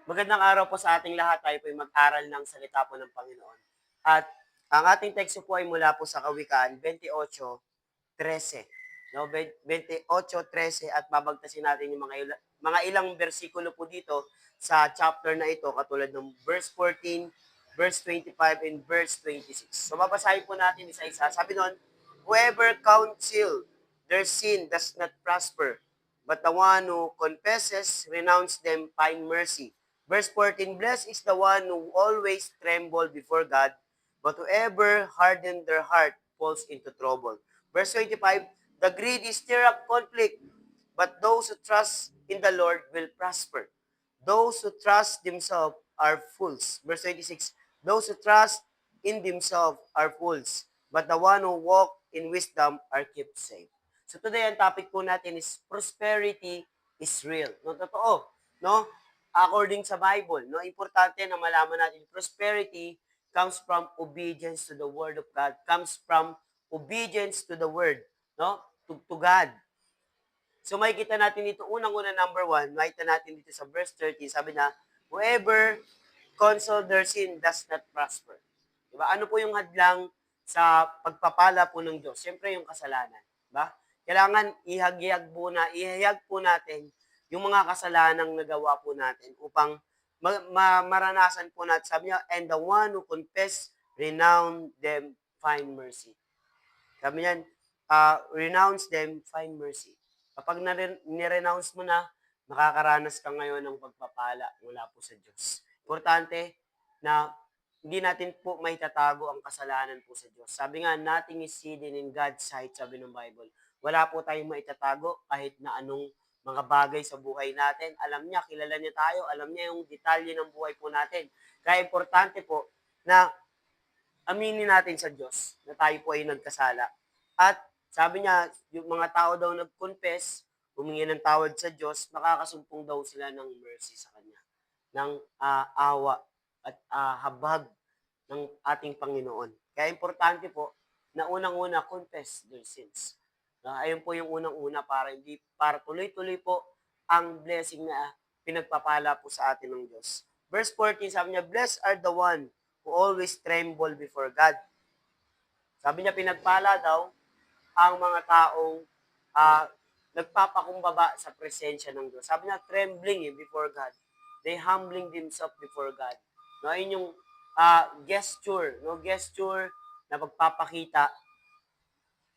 Magandang araw po sa ating lahat. Tayo po ay mag-aral ng salita po ng Panginoon. At ang ating teksto po ay mula po sa Kawikaan 28:13. No, 28:13 at babagtasin natin yung mga ilang bersikulo po dito sa chapter na ito katulad ng verse 14, verse 25 and verse 26. So babasahin po natin isa-isa. Sabi doon, whoever counsel their sin does not prosper, but the one who confesses, renounce them, find mercy. Verse 14, blessed is the one who always tremble before God, but whoever harden their heart falls into trouble. Verse 25, the greedy stir up conflict, but those who trust in the Lord will prosper. Those who trust themselves are fools. Verse 26, those who trust in themselves are fools, but the one who walk in wisdom are kept safe. So today, ang topic po natin is prosperity is real. No, totoo. No? According sa Bible, no, importante na malaman natin prosperity comes from obedience to the word of God, comes from obedience to the word, no? To God. So makikita natin dito, unang-una number one, makikita natin dito sa verse 30, sabi na, whoever counsel their sin does not prosper. Diba? Ano po yung hadlang sa pagpapala po ng Diyos? Siyempre yung kasalanan. Diba? Kailangan ihayag po natin yung mga kasalanang nagawa po natin upang maranasan po natin. Sabi niya, and the one who confess, renounce them, find mercy. Sabi niyan, renounce them, find mercy. Kapag nirenounce mo na, makakaranas ka ngayon ng pagpapala mula po sa Diyos. Importante na hindi natin po maitatago ang kasalanan po sa Diyos. Sabi nga, nothing is hidden in God's sight, sabi ng Bible. Wala po tayong maitatago kahit na anong mga bagay sa buhay natin. Alam niya, kilala niya tayo, alam niya yung detalye ng buhay po natin. Kaya importante po na aminin natin sa Diyos na tayo po ay nagkasala. At sabi niya, yung mga tao daw nag-confess, humingi ng tawad sa Diyos, makakasumpong daw sila ng mercy sa Kanya, ng awa at habag ng ating Panginoon. Kaya importante po na unang-una, confess their sins. Ayun po yung unang-una para tuloy-tuloy po ang blessing na pinagpapala po sa atin ng Diyos. Verse 14, sabi niya, blessed are the one who always tremble before God. Sabi niya, pinagpala daw ang mga taong uh, nagpapakumbaba sa presensya ng Diyos. Sabi niya, trembling before God. They humbling themselves before God. No, yun yung gesture, no, gesture na pagpapakita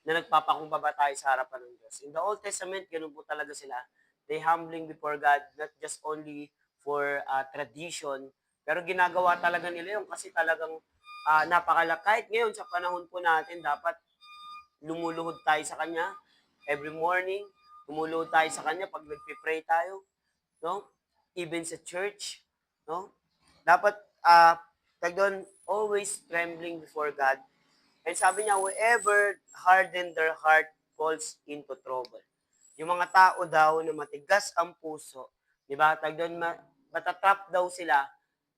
na nagpapakumbaba tayo sa harapan ng Diyos. In the Old Testament, ganun po talaga sila. They humbling before God, not just only for tradition, pero ginagawa talaga nila yun kasi talagang kahit ngayon sa panahon po natin, dapat lumuluhod tayo sa Kanya every morning, lumuluhod tayo sa Kanya pag nagpipray tayo, no? Even sa church, no? Dapat, always trembling before God. And sabi niya, whoever harden their heart falls into trouble. Yung mga tao daw na matigas ang puso, di ba? Matatrap daw sila,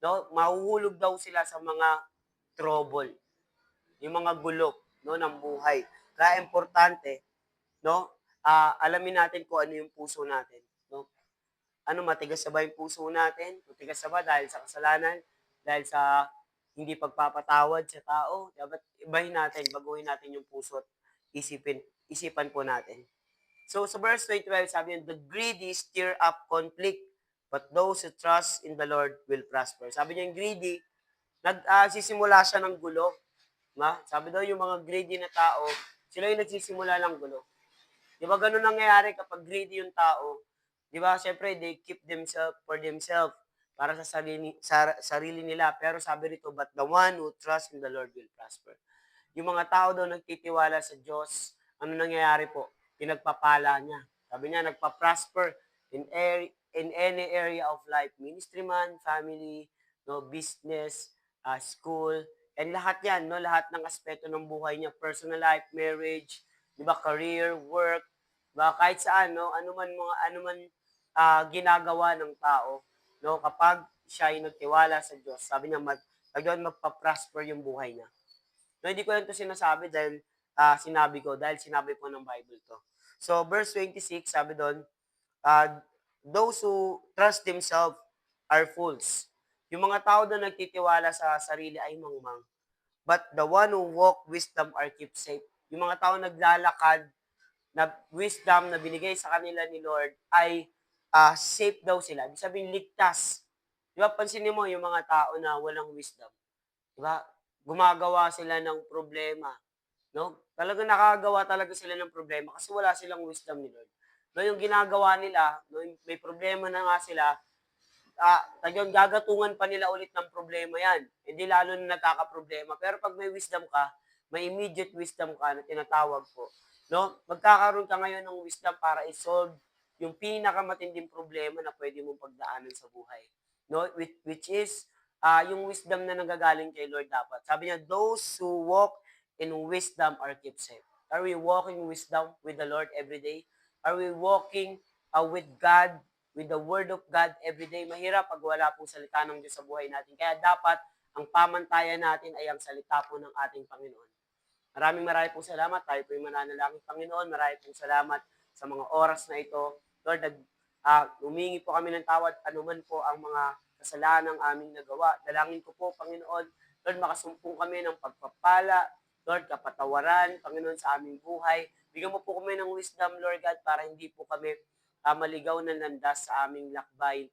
no? Mahuhulog daw sila sa mga trouble, yung mga gulo, no, ng buhay. Kaya importante, no? Alamin natin kung ano yung puso natin, no? Ano, matigas na ba yung puso natin? Matigas na ba dahil sa kasalanan? Dahil sa hindi pagpapatawad sa tao? Dapat ibahin natin, baguhin natin yung puso at isipan po natin. So sa verse 12, sabi niya, the greedy stir up conflict, but those who trust in the Lord will prosper. Sabi niya, yung greedy, nagsisimula siya ng gulo. Sabi daw yung mga greedy na tao, sila yung nagsisimula ng gulo. Di ba ganun nangyayari kapag greedy yung tao? Di ba, syempre, they keep themselves for themselves para sa sarili nila. Pero sabi rito, but the one who trusts in the Lord will prosper. Yung mga tao daw nagtitiwala sa Diyos, ano nangyayari po? Pinagpapala niya. Sabi niya, nagpa-prosper in any area of life. Ministry man, family, no, business, school, and lahat yan, no, lahat ng aspeto ng buhay niya, personal life, marriage, di ba, career, work, ba kahit saan, no, ano man ginagawa ng tao, no, kapag siya ay nagtiwala sa Diyos, sabi niya magpa-prosper yung buhay niya. No, hindi ko lang 'to sinasabi dahil dahil sinabi po ng Bible 'to. So verse 26 sabi doon, those who trust themselves are fools. Yung mga tao na nagtitiwala sa sarili ay mangmang. But the one who walk wisdom are keep safe. Yung mga tao naglalakad na wisdom na binigay sa kanila ni Lord ay safe daw sila. Ibig sabihin, ligtas. Di ba, pansinin mo yung mga tao na walang wisdom. Di ba? Gumagawa sila ng problema. No? Talagang nakagawa talaga sila ng problema kasi wala silang wisdom ni Lord. No, yung ginagawa nila, no, may problema na nga sila, tagyong gagatungan pa nila ulit ng problema yan. Hindi lalo na nagkakaproblema. Pero pag may wisdom ka, may immediate wisdom ka na tinatawag po. No? Magkakaroon ka ngayon ng wisdom para i-solve yung pinakamatinding problema na pwede mong pagdaanan sa buhay. No? Which is, yung wisdom na nanggagaling kay Lord dapat. Sabi niya, those who walk in wisdom are kept safe. Are we walking wisdom with the Lord every day? Are we walking with God, with the Word of God every day? Mahirap pag wala pong salita ng Diyos sa buhay natin. Kaya dapat, ang pamantayan natin ay ang salita po ng ating Panginoon. Maraming pong salamat. Tayo po yung mananalangin, Panginoon. Maraming pong salamat sa mga oras na ito. Lord, humingi po kami ng tawad anuman po ang mga kasalanan ng aming nagawa. Dalangin ko po, Panginoon, Lord, makasumpong kami ng pagpapala, Lord, kapatawaran, Panginoon, sa aming buhay. Bigyan mo po kami ng wisdom, Lord God, para hindi po kami maligaw na landas sa aming lakbay,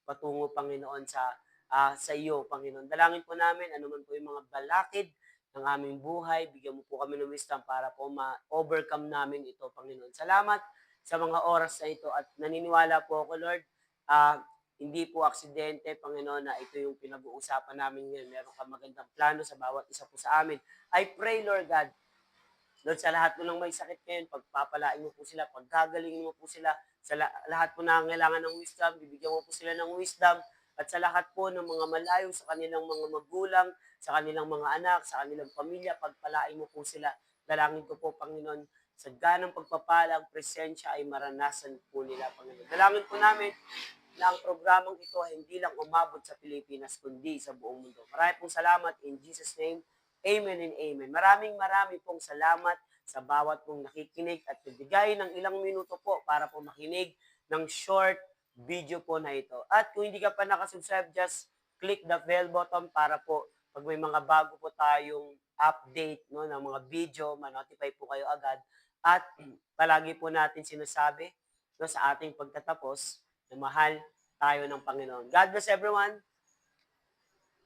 patungo, Panginoon, sa iyo, Panginoon. Dalangin po namin, anuman po yung mga balakid ng aming buhay, bigyan mo po kami ng wisdom para po ma-overcome namin ito, Panginoon. Salamat sa mga oras na ito at naniniwala po ako, Lord, hindi po aksidente, Panginoon, na ito yung pinag-uusapan namin ngayon. Meron kang magandang plano sa bawat isa po sa amin. I pray, Lord God, Lord, sa lahat po ng may sakit ngayon, pagpapalain mo po sila, paggagalingin mo po sila, sa lahat po na kailangan ng wisdom, bibigyan mo po sila ng wisdom, at sa lahat po ng mga malayo sa kanilang mga magulang, sa kanilang mga anak, sa kanilang pamilya, pagpalain mo po sila. Dalangin ko po, Panginoon, sa ganang pagpapalang presensya ay maranasan po nila, Panginoon. Dalangin po namin na ang programang ito ay hindi lang umabot sa Pilipinas, kundi sa buong mundo. Maraming pong salamat in Jesus' name. Amen and amen. Maraming pong salamat sa bawat pong nakikinig at nagbigay ng ilang minuto po para po makinig ng short video po na ito. At kung hindi ka pa nakasubscribe, just click the bell button para po pag may mga bago po tayong update no, ng mga video, ma-notify po kayo agad. At palagi po natin sinasabi no, sa ating pagtatapos na mahal tayo ng Panginoon. God bless everyone.